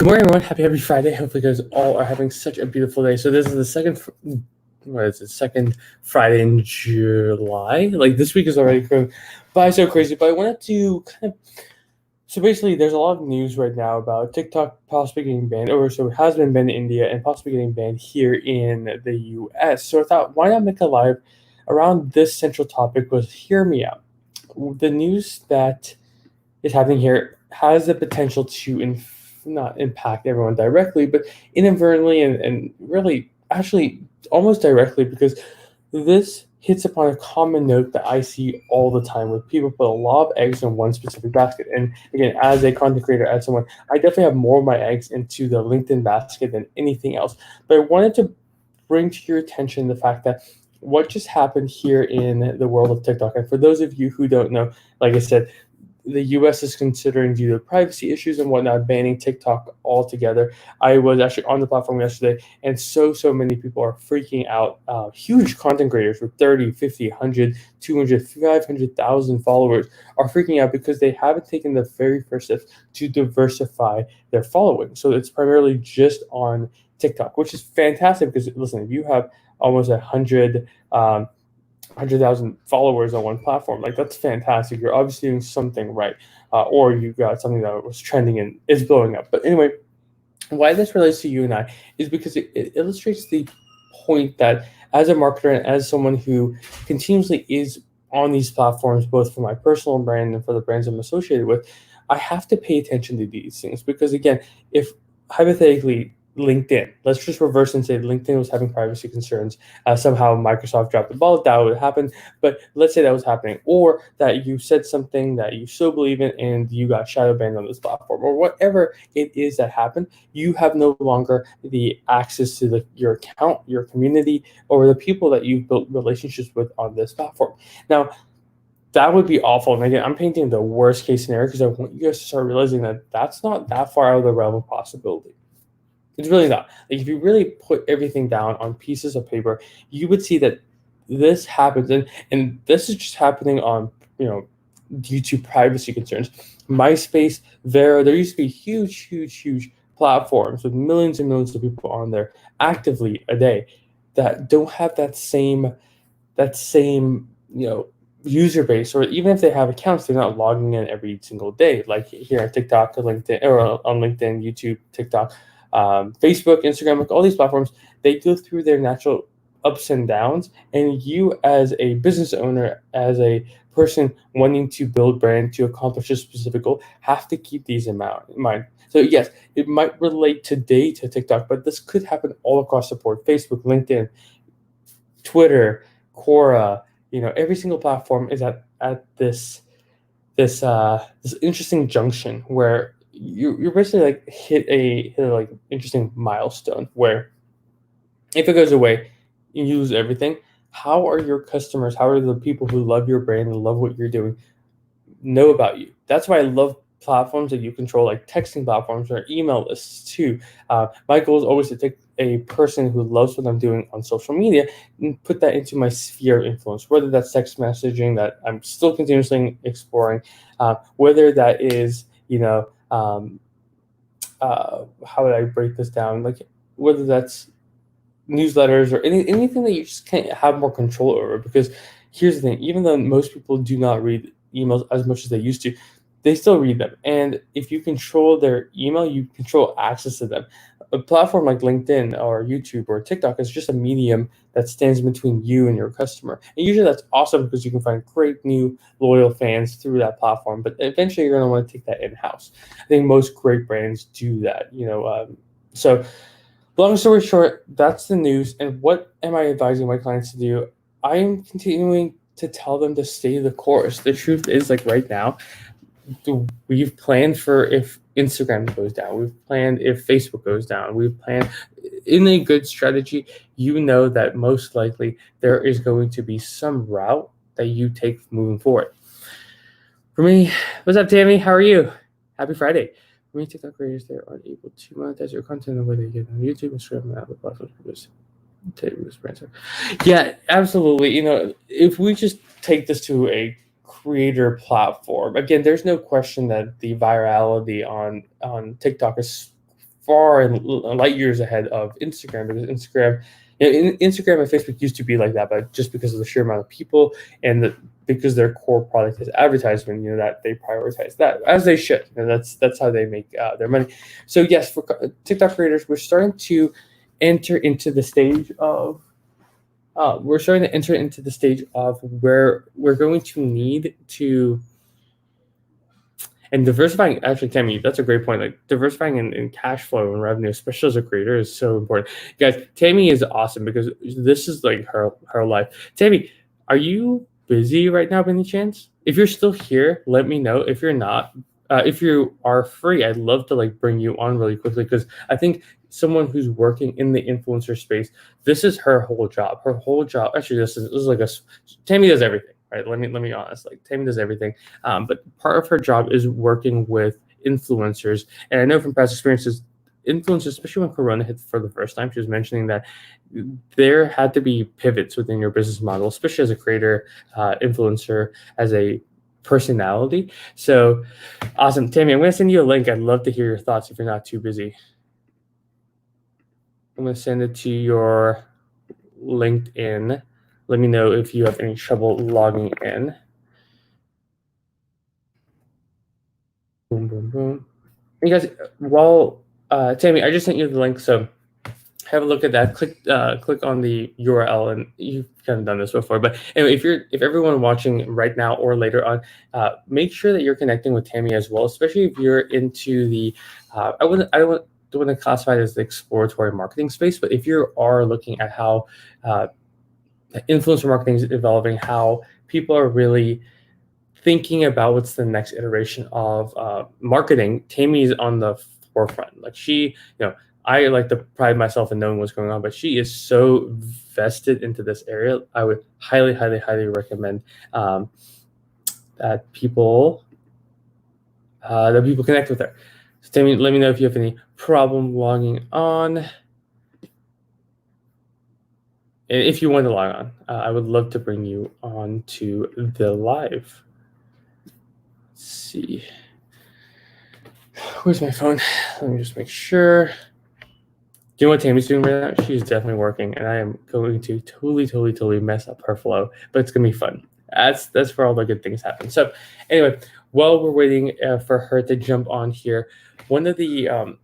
Good morning, everyone. Happy Friday. Hopefully, you guys all are having such a beautiful day. So this is the second Friday in July. Like this week is already going by so crazy. But I wanted to so basically, there's a lot of news right now about TikTok possibly getting banned, or so it has been banned in India and possibly getting banned here in the U.S. So I thought, why not make a live around this central topic? Was hear me out. The news that is happening here has the potential to not impact everyone directly, but inadvertently and really actually almost directly, because this hits upon a common note that I see all the time where people put a lot of eggs in one specific basket. And again, as a content creator, as someone, I definitely have more of my eggs into the LinkedIn basket than anything else. But I wanted to bring to your attention the fact that what just happened here in the world of TikTok. And for those of you who don't know, like I said, the U.S. is considering, due to privacy issues and whatnot, banning TikTok altogether. I was actually on the platform yesterday, and so many people are freaking out. Huge content creators with 30, 50, 100, 200, 500,000 followers are freaking out because they haven't taken the very first steps to diversify their following. So it's primarily just on TikTok, which is fantastic because, listen, if you have almost 100,000 followers on one platform, like that's fantastic. You're obviously doing something right, or you got something that was trending and is blowing up. But anyway, why this relates to you and I is because it illustrates the point that as a marketer and as someone who continuously is on these platforms, both for my personal brand and for the brands I'm associated with, I have to pay attention to these things. Because again, if hypothetically LinkedIn, let's just reverse and say LinkedIn was having privacy concerns, somehow Microsoft dropped the ball, that would happen. But let's say that was happening, or that you said something that you so believe in and you got shadow banned on this platform, or whatever it is that happened, you have no longer the access to your account, your community, or the people that you've built relationships with on this platform. Now, that would be awful. And again, I'm painting the worst case scenario because I want you guys to start realizing that that's not that far out of the realm of possibility. It's really not. Like, if you really put everything down on pieces of paper, you would see that this happens, and this is just happening on, due to privacy concerns. MySpace, there used to be huge platforms with millions and millions of people on there actively a day that don't have that same user base, or even if they have accounts, they're not logging in every single day. Like here on TikTok, or LinkedIn, or on LinkedIn, YouTube, TikTok, Facebook, Instagram, like all these platforms, they go through their natural ups and downs. And you, as a business owner, as a person wanting to build brand to accomplish a specific goal, have to keep these in mind. So yes, it might relate today to TikTok, but this could happen all across the board: Facebook, LinkedIn, Twitter, Quora. Every single platform is at this interesting junction where you're basically like hit a like interesting milestone where if it goes away, you lose everything. How are your customers? How are the people who love your brand and love what you're doing know about you? That's why I love platforms that you control, like texting platforms or email lists too. My goal is always to take a person who loves what I'm doing on social media and put that into my sphere of influence, whether that's text messaging that I'm still continuously exploring, whether that is, how would I break this down? Like, whether that's newsletters or anything that you just can't have more control over. Because here's the thing: even though most people do not read emails as much as they used to, they still read them. And if you control their email, you control access to them. A platform like LinkedIn or YouTube or TikTok is just a medium that stands between you and your customer. And usually that's awesome because you can find great new loyal fans through that platform. But eventually you're going to want to take that in-house. I think most great brands do that. So long story short, that's the news. And what am I advising my clients to do? I am continuing to tell them to stay the course. The truth is, like right now, we've planned for if Instagram goes down. We've planned if Facebook goes down. We've planned in a good strategy. That most likely there is going to be some route that you take moving forward. For me, what's up, Tammy? How are you? Happy Friday. For me, TikTok creators, they aren't able to monetize your content the way they get on YouTube, Instagram, and other platforms because yeah, absolutely. If we just take this to a creator platform, again, there's no question that the virality on TikTok is far light years ahead of Instagram, because Instagram and Facebook used to be like that, but just because of the sheer amount of people and because their core product is advertisement, that they prioritize that, as they should. That's how they make their money. So yes, for TikTok creators, we're starting to enter into the stage of where we're going to need to. And diversifying, actually, Tammy, that's a great point. Like diversifying in cash flow and revenue, especially as a creator, is so important. Guys, Tammy is awesome because this is like her life. Tammy, are you busy right now by any chance? If you're still here, let me know. If you're not, if you are free, I'd love to like bring you on really quickly, because I think someone who's working in the influencer space, this is her whole job. Her whole job, actually, this is like Tammy does everything. Right? Let me be honest. Like Tammy does everything, but part of her job is working with influencers. And I know from past experiences, influencers, especially when Corona hit for the first time, she was mentioning that there had to be pivots within your business model, especially as a creator, influencer, as a personality. So awesome. Tammy, I'm going to send you a link. I'd love to hear your thoughts if you're not too busy. I'm going to send it to your LinkedIn. Let me know if you have any trouble logging in. Boom, boom, boom. You guys, Tammy, I just sent you the link, so have a look at that. Click on the URL, and you've kind of done this before. But anyway, if everyone watching right now or later on, make sure that you're connecting with Tammy as well, especially if you're into the. I don't want to classify it as the exploratory marketing space, but if you are looking at how influencer marketing is evolving, how people are really thinking about what's the next iteration of marketing, Tammy's on the forefront. Like I like to pride myself in knowing what's going on, but she is so vested into this area. I would highly, highly, highly recommend that people connect with her. So Tammy, let me know if you have any problem logging on. And if you want to log on, I would love to bring you on to the live. Let's see. Where's my phone? Let me just make sure. Do you know what Tammy's doing right now? She's definitely working, and I am going to totally mess up her flow, but it's gonna be fun. That's where all the good things happen. So anyway, while we're waiting for her to jump on here, one of the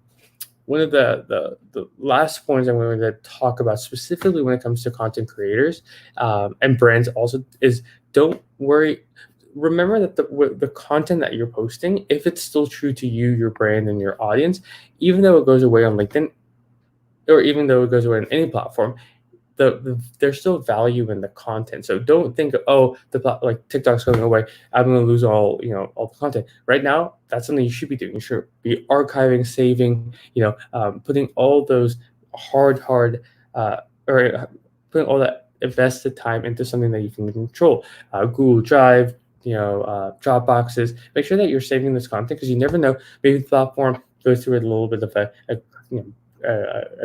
last points I'm going to talk about specifically when it comes to content creators and brands also is, don't worry. Remember that the content that you're posting, if it's still true to you, your brand, and your audience, even though it goes away on LinkedIn, or even though it goes away on any platform, there's still value in the content. So don't think, oh, like TikTok's going away, I'm going to lose all the content. Right now, that's something you should be doing. You should be archiving, saving, putting all those hard or putting all that invested time into something that you can control. Google Drive, Dropboxes. Make sure that you're saving this content, because you never know. Maybe the platform goes through a little bit of a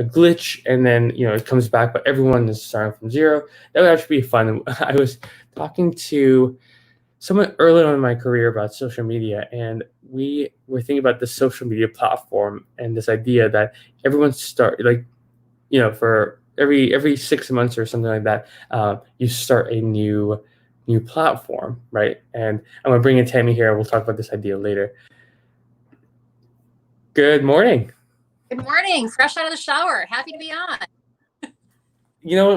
glitch, and then it comes back, but everyone is starting from zero. That would actually be fun. I was talking to someone early on in my career about social media, and we were thinking about the social media platform and this idea that everyone for every 6 months or something like that, you start a new platform, right? And I'm gonna bring in Tammy here. We'll talk about this idea later. Good morning. Good morning. Fresh out of the shower. Happy to be on.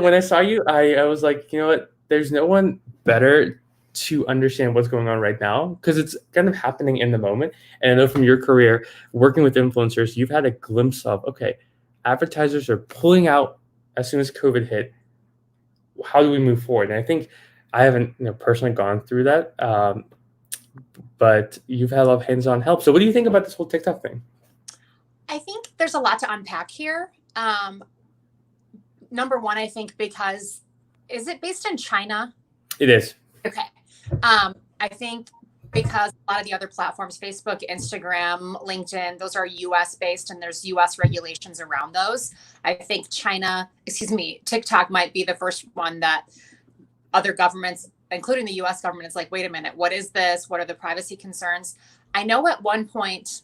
When I saw you, I was like, you know what? There's no one better to understand what's going on right now, because it's kind of happening in the moment. And I know from your career working with influencers, you've had a glimpse of, okay, advertisers are pulling out as soon as COVID hit. How do we move forward? And I think I haven't personally gone through that, but you've had a lot of hands-on help. So what do you think about this whole TikTok thing? I think there's a lot to unpack here. Number one, I think because, is it based in China? It is. Okay. I think because a lot of the other platforms, Facebook, Instagram, LinkedIn, those are US based, and there's US regulations around those. I think TikTok might be the first one that other governments, including the US government, is like, wait a minute, what is this? What are the privacy concerns? I know at one point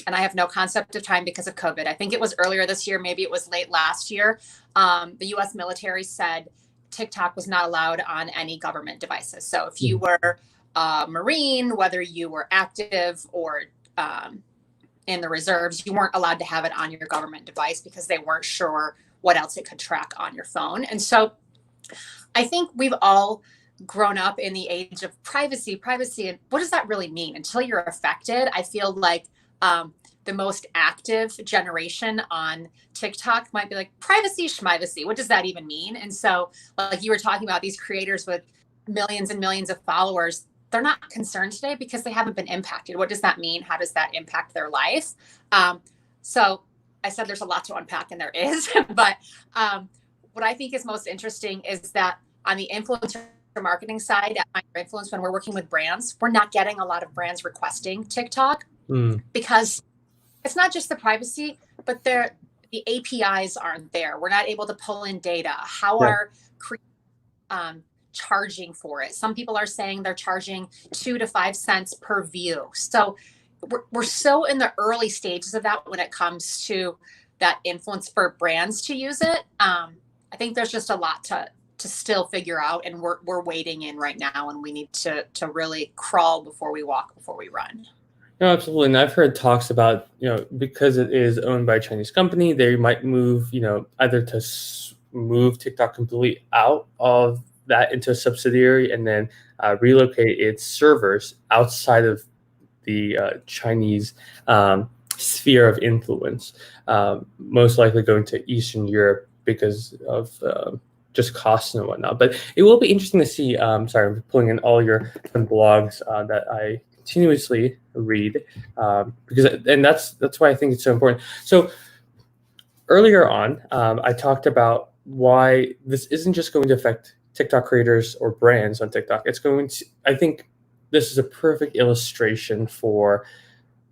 and I have no concept of time because of COVID. I think it was earlier this year, maybe it was late last year. The US military said TikTok was not allowed on any government devices. So if you were a Marine, whether you were active or in the reserves, you weren't allowed to have it on your government device because they weren't sure what else it could track on your phone. And so I think we've all grown up in the age of privacy, and what does that really mean? Until you're affected, I feel like the most active generation on TikTok might be like, privacy, schmivacy. What does that even mean? And so, like you were talking about, these creators with millions and millions of followers, they're not concerned today because they haven't been impacted. What does that mean? How does that impact their life? So I said there's a lot to unpack, and there is. But what I think is most interesting is that on the influencer marketing side at Find Your Influence, when we're working with brands, we're not getting a lot of brands requesting TikTok because it's not just the privacy, but the APIs aren't there. We're not able to pull in data. How are charging for it? Some people are saying they're charging 2 to 5 cents per view. So we're so in the early stages of that when it comes to that influence for brands to use it. I think there's just a lot to still figure out, and we're wading in right now, and we need to really crawl before we walk, before we run. No, absolutely. And I've heard talks about, because it is owned by a Chinese company, they might move, either to move TikTok completely out of that into a subsidiary and then relocate its servers outside of the Chinese sphere of influence, most likely going to Eastern Europe because of just costs and whatnot. But it will be interesting to see. Sorry, I'm pulling in all your blogs that I continuously read that's why I think it's so important. So earlier on, I talked about why this isn't just going to affect TikTok creators or brands on TikTok. I think this is a perfect illustration for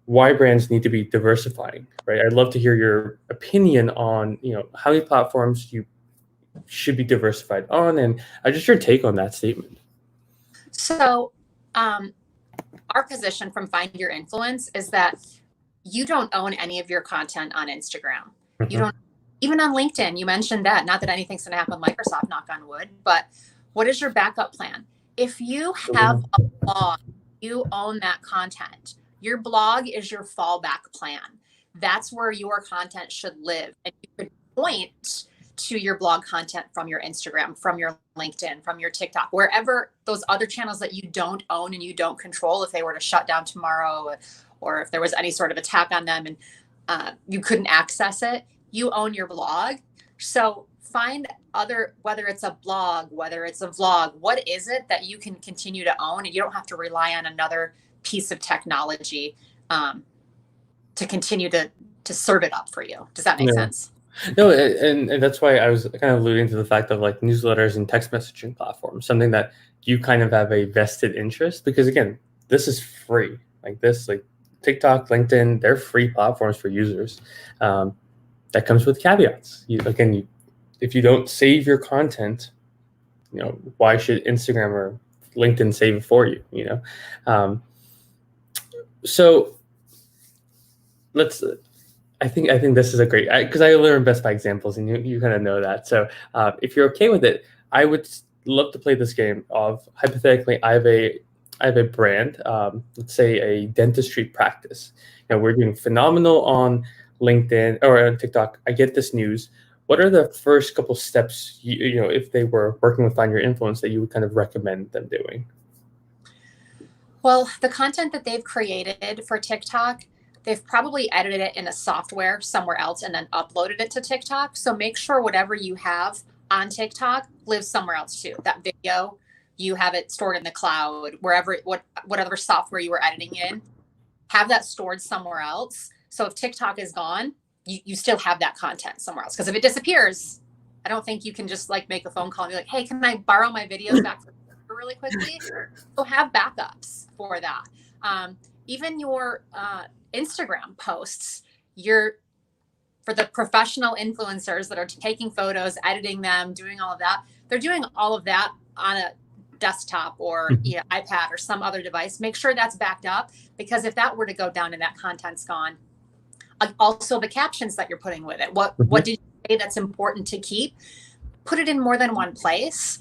why brands need to be diversifying, right? I'd love to hear your opinion on, how many platforms you should be diversified on, and just your take on that statement. So, our position from Find Your Influence is that you don't own any of your content on Instagram. Mm-hmm. You don't, even on LinkedIn, you mentioned that. Not that anything's going to happen with Microsoft, knock on wood, but what is your backup plan? If you have a blog, you own that content. Your blog is your fallback plan. That's where your content should live. And you could point to your blog content from your Instagram, from your LinkedIn, from your TikTok, wherever those other channels that you don't own and you don't control, if they were to shut down tomorrow or if there was any sort of attack on them and you couldn't access it, you own your blog. So find whether it's a blog, whether it's a vlog, what is it that you can continue to own, and you don't have to rely on another piece of technology to continue to serve it up for you. Does that make sense? No, and that's why I was kind of alluding to the fact of like newsletters and text messaging platforms, something that you kind of have a vested interest, because again, this is free. Like TikTok, LinkedIn, they're free platforms for users. That comes with caveats. If you don't save your content, why should Instagram or LinkedIn save it for you? So I think this is a great, because I learn best by examples, and you kind of know that. So if you're okay with it, I would love to play this game of, hypothetically, I have a brand, let's say a dentistry practice. We're doing phenomenal on LinkedIn or on TikTok. I get this news. What are the first couple steps, if they were working with Find Your Influence, that you would kind of recommend them doing? Well, the content that they've created for TikTok, they've probably edited it in a software somewhere else and then uploaded it to TikTok. So make sure whatever you have on TikTok lives somewhere else too. That video, you have it stored in the cloud, whatever software you were editing in, have that stored somewhere else. So if TikTok is gone, you still have that content somewhere else. Because if it disappears, I don't think you can just make a phone call and be like, hey, can I borrow my videos back really quickly? So have backups for that. Even your Instagram posts, for the professional influencers that are taking photos, editing them, doing all of that, they're doing all of that on a desktop or iPad or some other device. Make sure that's backed up, because if that were to go down and that content's gone, Also the captions that you're putting with it. What did you say that's important to keep? Put it in more than one place,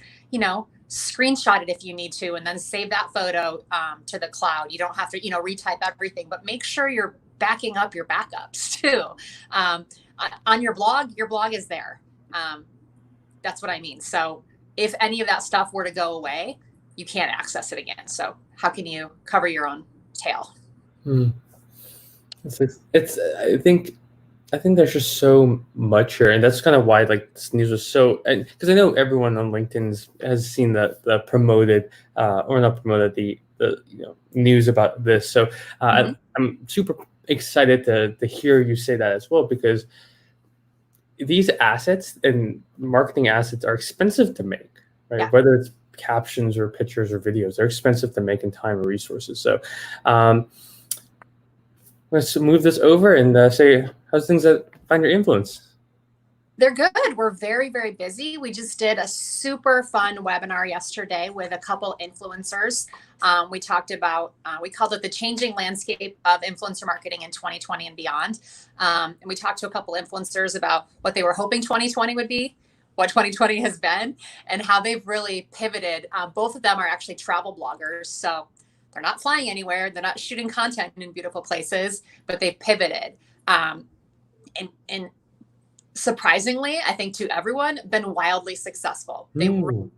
screenshot it if you need to, and then save that photo to the cloud. You don't have to, retype everything, but make sure you're backing up your backups too. On your blog is there. That's what I mean. So if any of that stuff were to go away, you can't access it again. So how can you cover your own tail? It's I think there's just so much here, and that's kind of why like this news was so. And because I know everyone on LinkedIn has seen the promoted or not promoted the news about this. So I'm super excited to hear you say that as well, because these assets and marketing assets are expensive to make, right? Yeah. Whether it's captions or pictures or videos, they're expensive to make in time and resources. So let's move this over and say, how's things at Find Your Influence? They're good. We're very, very busy. We just did a super fun webinar yesterday with a couple influencers. We talked about, we called it the changing landscape of influencer marketing in 2020 and beyond. And we talked to a couple influencers about what they were hoping 2020 would be, what 2020 has been, and how they've really pivoted. Both of them are actually travel bloggers. So they're not flying anywhere. They're not shooting content in beautiful places, but they pivoted. And surprisingly, I think to everyone, been wildly successful. They run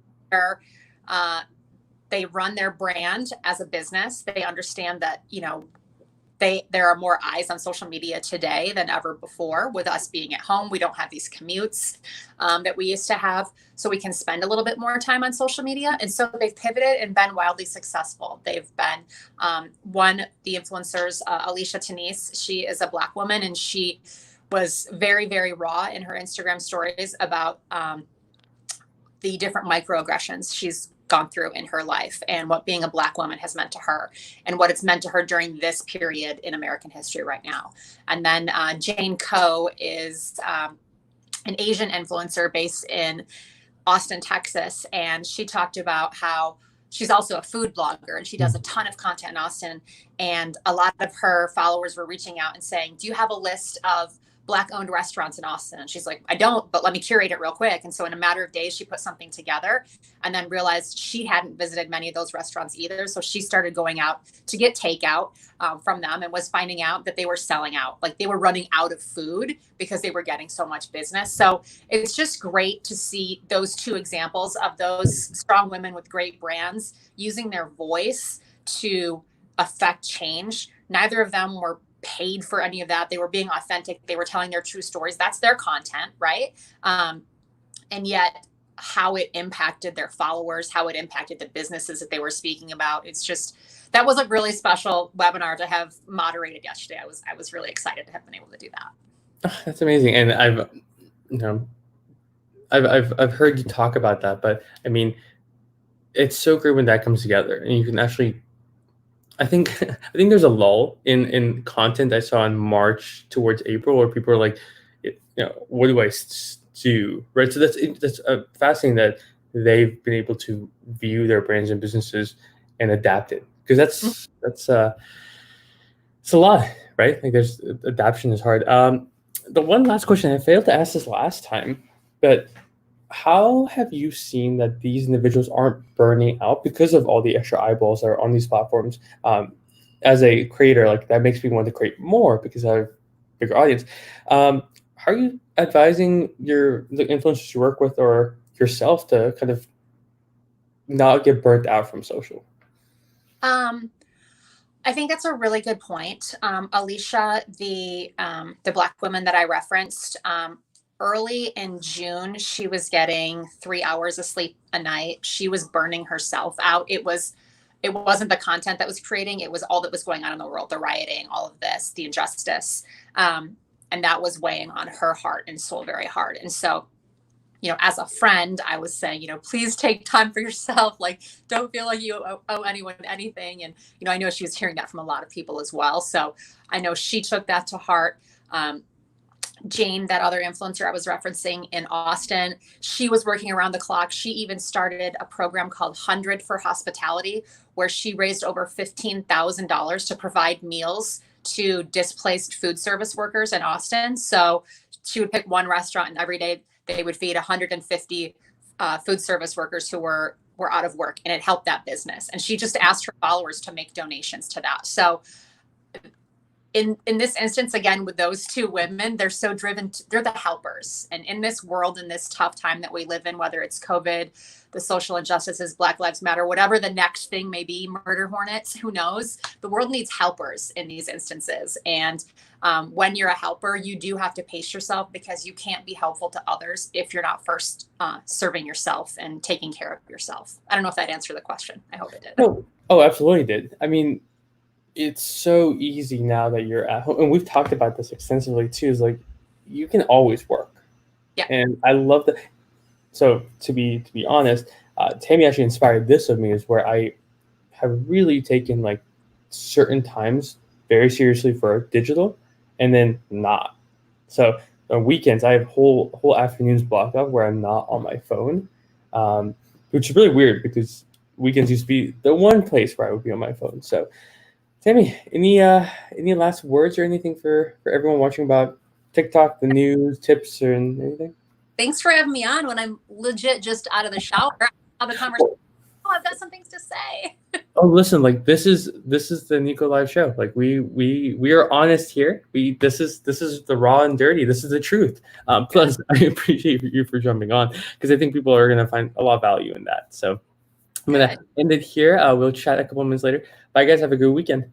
their brand as a business. They understand that, there are more eyes on social media today than ever before. With us being at home, we don't have these commutes that we used to have, so we can spend a little bit more time on social media. And so they've pivoted and been wildly successful. They've been the influencers, Alicia Tenise. She is a Black woman, and she was very, very raw in her Instagram stories about the different microaggressions she's gone through in her life and what being a Black woman has meant to her and what it's meant to her during this period in American history right now. And then Jane Coe is an Asian influencer based in Austin, Texas. And she talked about how she's also a food blogger, and she does a ton of content in Austin. And a lot of her followers were reaching out and saying, do you have a list of Black-owned restaurants in Austin? And she's like, I don't, but let me curate it real quick. And so in a matter of days, she put something together and then realized she hadn't visited many of those restaurants either. So she started going out to get takeout from them, and was finding out that they were selling out. Like, they were running out of food because they were getting so much business. So it's just great to see those two examples of those strong women with great brands using their voice to affect change. Neither of them were paid for any of that. They were being authentic. They were telling their true stories. That's their content, right? And yet how it impacted their followers, how it impacted the businesses that they were speaking about. It's just, that was a really special webinar to have moderated yesterday. I was really excited to have been able to do that. That's amazing. And I've heard you talk about that, but I mean, it's so great when that comes together and you can actually, I think there's a lull in content I saw in March towards April where people are like, what do I do? Right. So that's fascinating that they've been able to view their brands and businesses and adapt it, because that's it's a lot, right? Like, there's adaptation is hard. The one last question, I failed to ask this last time, but how have you seen that these individuals aren't burning out because of all the extra eyeballs that are on these platforms? As a creator, like, that makes me want to create more because I have a bigger audience. How are you advising the influencers you work with or yourself to kind of not get burnt out from social? I think that's a really good point. Alicia, the Black woman that I referenced, early in June, she was getting 3 hours of sleep a night. She was burning herself out. It wasn't the content that was creating. It was all that was going on in the world, the rioting, all of this, the injustice. And that was weighing on her heart and soul very hard. And so, as a friend, I was saying, please take time for yourself. Like, don't feel like you owe anyone anything. And, I know she was hearing that from a lot of people as well. So I know she took that to heart. Jane, that other influencer I was referencing in Austin, she was working around the clock. She even started a program called 100 for Hospitality, where she raised over $15,000 to provide meals to displaced food service workers in Austin. So she would pick one restaurant, and every day they would feed 150 food service workers who were out of work, and it helped that business. And she just asked her followers to make donations to that. So in this instance, again, with those two women, they're so driven. They're the helpers. And in this world, in this tough time that we live in, whether it's COVID, the social injustices, Black Lives Matter, whatever the next thing may be, murder hornets, who knows? The world needs helpers in these instances. And when you're a helper, you do have to pace yourself, because you can't be helpful to others if you're not first serving yourself and taking care of yourself. I don't know if that answered the question. I hope it did. Oh, absolutely did. I mean, it's so easy now that you're at home, and we've talked about this extensively too, is like you can always work. Yeah. And I love that. So to be honest, Tammy actually inspired this of me, is where I have really taken like certain times very seriously for digital, and then not. So on weekends, I have whole afternoons blocked off where I'm not on my phone, which is really weird, because weekends used to be the one place where I would be on my phone. So Tammy, any last words or anything for everyone watching about TikTok, the news, tips, or anything? Thanks for having me on when I'm legit just out of the shower. Have a conversation. Oh, I've got some things to say. Oh, listen, like this is the Nico Live show. Like we are honest here. This is the raw and dirty. This is the truth. Plus, I appreciate you for jumping on, because I think people are gonna find a lot of value in that. So I'm gonna end it here. We'll chat a couple minutes later. Bye, guys. Have a good weekend.